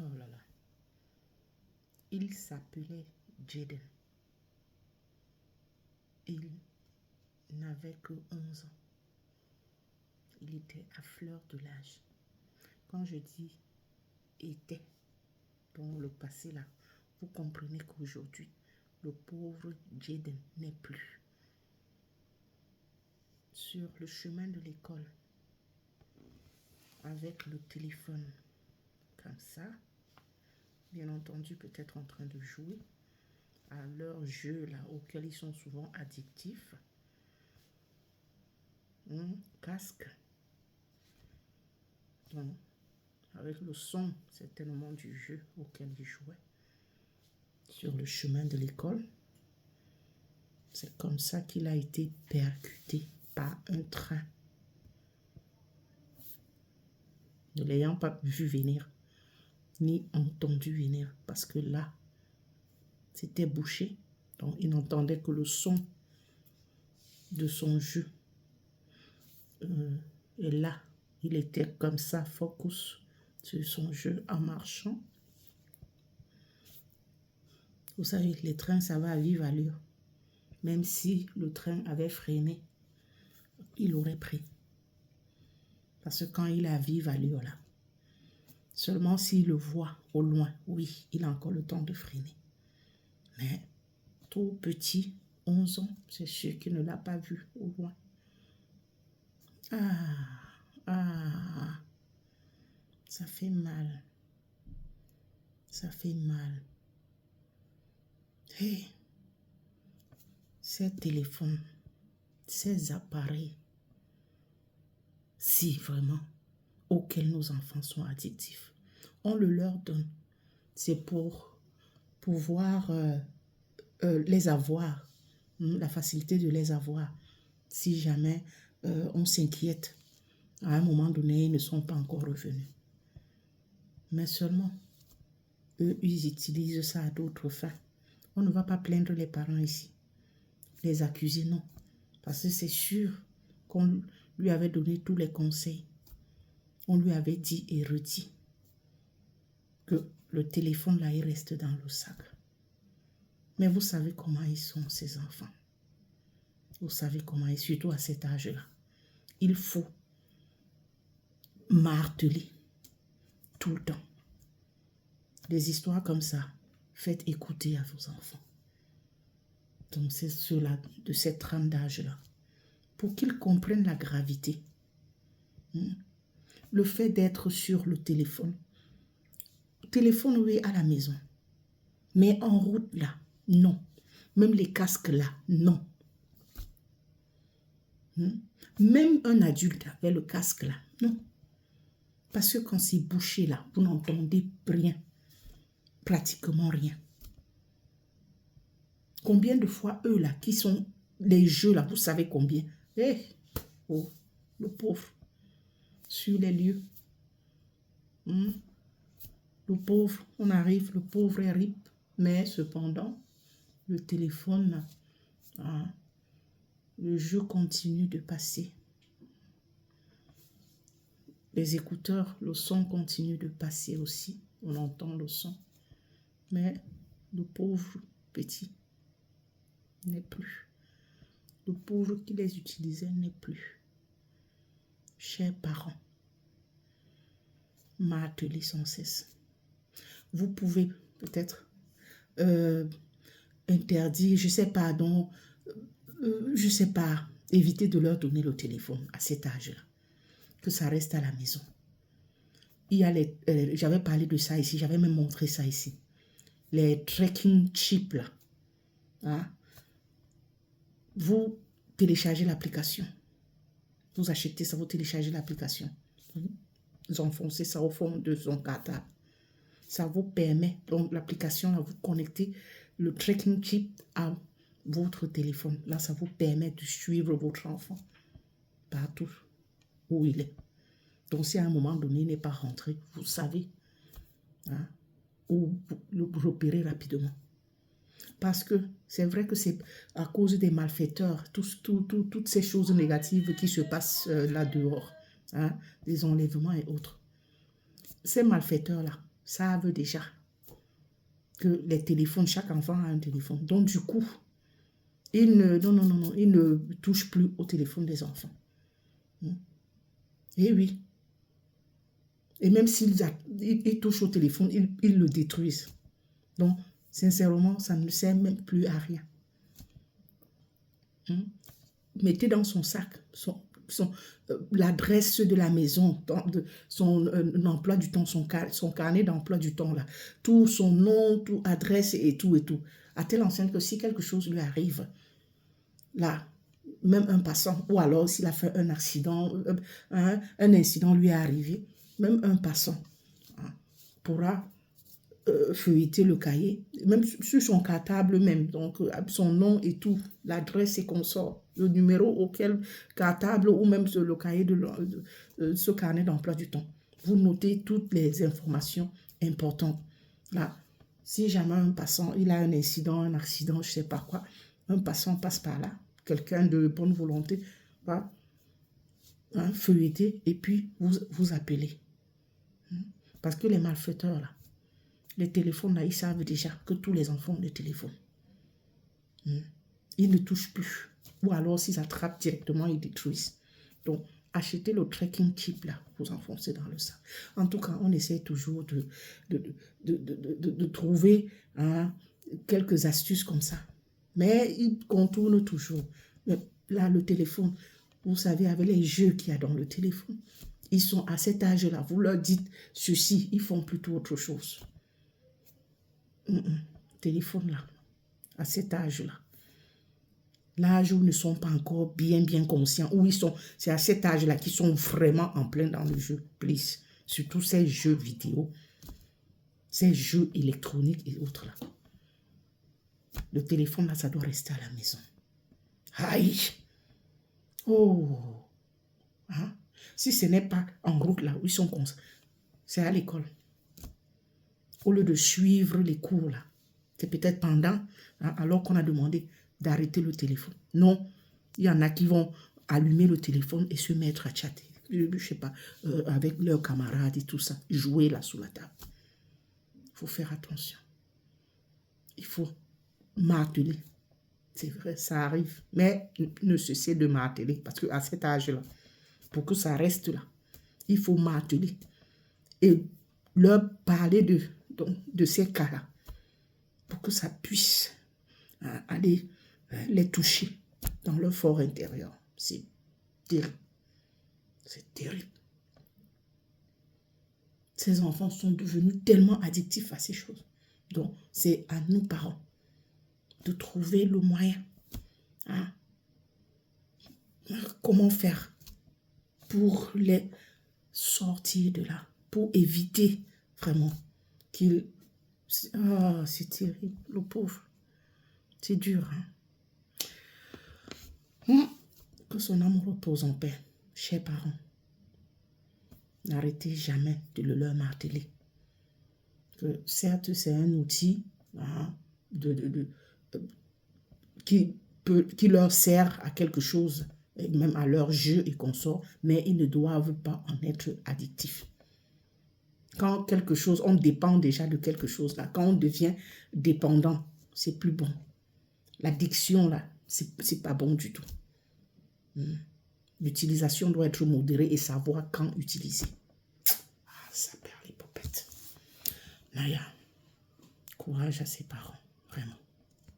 Oh là là. Il s'appelait Jaden. Il n'avait que 11 ans. Il était à fleur de l'âge. Quand je dis était, dans le passé là, vous comprenez qu'aujourd'hui, le pauvre Jaden n'est plus sur le chemin de l'école avec le téléphone comme ça, bien entendu peut-être en train de jouer à leur jeu là auquel ils sont souvent addictifs. Casque. Donc, avec le son certainement du jeu auquel ils jouaient sur le chemin de l'école. C'est comme ça qu'il a été percuté par un train. Ne l'ayant pas vu venir, ni entendu venir, parce que là, c'était bouché. Donc, il n'entendait que le son de son jeu. Et là, il était comme ça, focus sur son jeu en marchant. Vous savez, les trains, ça va à vive allure. Même si le train avait freiné, il aurait pris. Parce que quand il est à vive allure là, seulement s'il le voit au loin, oui, il a encore le temps de freiner. Mais tout petit, 11 ans, c'est sûr qu'il ne l'a pas vu au loin. Ça fait mal. Ça fait mal. Hey, ces téléphones, ces appareils, si vraiment, auxquels nos enfants sont addictifs, on le leur donne. C'est pour pouvoir les avoir, la facilité de les avoir. Si jamais on s'inquiète, à un moment donné, ils ne sont pas encore revenus. Mais seulement, eux, ils utilisent ça à d'autres fins. On ne va pas plaindre les parents ici. Les accuser, non. Parce que c'est sûr qu'on lui avait donné tous les conseils. On lui avait dit et redit que le téléphone là, il reste dans le sac. Mais vous savez comment ils sont, ces enfants. Vous savez comment, et surtout à cet âge-là. Il faut marteler tout le temps. Des histoires comme ça, faites écouter à vos enfants. Donc c'est ceux-là, de cette trame d'âge-là, pour qu'ils comprennent la gravité. Le fait d'être sur le téléphone. Téléphone, oui, à la maison. Mais en route, là, non. Même les casques, là, non. Même un adulte avec le casque, là, non. Parce que quand c'est bouché, là, vous n'entendez rien. Pratiquement rien. Combien de fois, eux, là, qui sont les jeux, là, vous savez combien? Oh, le pauvre. Sur les lieux. Le pauvre, on arrive, le pauvre est rip. Mais cependant, le téléphone, le jeu continue de passer. Les écouteurs, le son continue de passer aussi. On entend le son. Mais le pauvre petit n'est plus. Le pauvre qui les utilisait n'est plus. Chers parents, martelez sans cesse. Vous pouvez peut-être interdire, je sais pas, donc, je sais pas, éviter de leur donner le téléphone à cet âge-là. Que ça reste à la maison. Il y a j'avais parlé de ça ici, j'avais même montré ça ici. Les tracking chips là. Hein? Vous téléchargez l'application. Vous achetez ça, vous téléchargez l'application. Vous enfoncez ça au fond de son cartable. Ça vous permet, donc l'application, vous connectez le tracking chip à votre téléphone. Là, ça vous permet de suivre votre enfant partout où il est. Donc, si à un moment donné, il n'est pas rentré, vous savez, hein, où le repérer rapidement. Parce que c'est vrai que c'est à cause des malfaiteurs, toutes ces choses négatives qui se passent là dehors, hein, des enlèvements et autres. Ces malfaiteurs-là, savent déjà que les téléphones, chaque enfant a un téléphone. Donc, du coup, ils ne touchent plus au téléphone des enfants. Et oui. Et même ils touchent au téléphone, ils le détruisent. Donc, sincèrement, ça ne sert même plus à rien. Mettez dans son sac l'adresse de la maison, son emploi du temps, son carnet d'emploi du temps, là. Tout son nom, tout adresse et tout et tout. À telle enseigne que si quelque chose lui arrive, là, même un passant, ou alors s'il a fait un accident, un incident lui est arrivé, même un passant pourra feuilleter le cahier, même sur son cartable même, donc son nom et tout, l'adresse et consort, le numéro auquel cartable ou même sur le cahier de ce carnet d'emploi du temps. Vous notez toutes les informations importantes. Là, si jamais un passant, il a un incident, un accident, je ne sais pas quoi, un passant passe par là, quelqu'un de bonne volonté va feuilleter et puis vous appelez. Parce que les malfaiteurs, là, les téléphones, là, ils savent déjà que tous les enfants ont des téléphones. Ils ne touchent plus. Ou alors, s'ils attrapent directement, ils détruisent. Donc, achetez le tracking chip, là, vous enfoncez dans le sac. En tout cas, on essaie toujours de trouver quelques astuces comme ça. Mais ils contournent toujours. Mais là, le téléphone, vous savez, avec les jeux qu'il y a dans le téléphone, ils sont à cet âge-là. Vous leur dites ceci, ils font plutôt autre chose. Téléphone là, à cet âge-là. L'âge où ils ne sont pas encore bien conscients, où ils sont, c'est à cet âge-là qu'ils sont vraiment en plein dans le jeu, please. Surtout ces jeux vidéo, ces jeux électroniques et autres là. Le téléphone là, ça doit rester à la maison. Aïe! Oh! Si ce n'est pas en route là, où ils sont comme ça, c'est à l'école. Au lieu de suivre les cours là, c'est peut-être pendant, alors qu'on a demandé d'arrêter le téléphone. Non, il y en a qui vont allumer le téléphone et se mettre à chatter, je ne sais pas, avec leurs camarades et tout ça, jouer là sous la table. Il faut faire attention. Il faut marteler. C'est vrai, ça arrive. Mais ne cessez de marteler parce qu'à cet âge-là, pour que ça reste là, il faut marteler et leur parler de ces cas-là pour que ça puisse aller les toucher dans leur fort intérieur. C'est terrible. C'est terrible. Ces enfants sont devenus tellement addictifs à ces choses. Donc, c'est à nous, parents, de trouver le moyen. Comment faire pour les sortir de là, pour éviter vraiment qu'ils... c'est terrible, le pauvre. C'est dur. Que son âme repose en paix, chers parents. N'arrêtez jamais de le leur marteler. Que certes, c'est un outil qui leur sert à quelque chose, et même à leur jeu et consorts, mais ils ne doivent pas en être addictifs. Quand quelque chose, on dépend déjà de quelque chose, là, quand on devient dépendant, c'est plus bon. L'addiction, là, c'est pas bon du tout. L'utilisation doit être modérée et savoir quand utiliser. Ça perd les popettes. Naya, courage à ses parents, vraiment.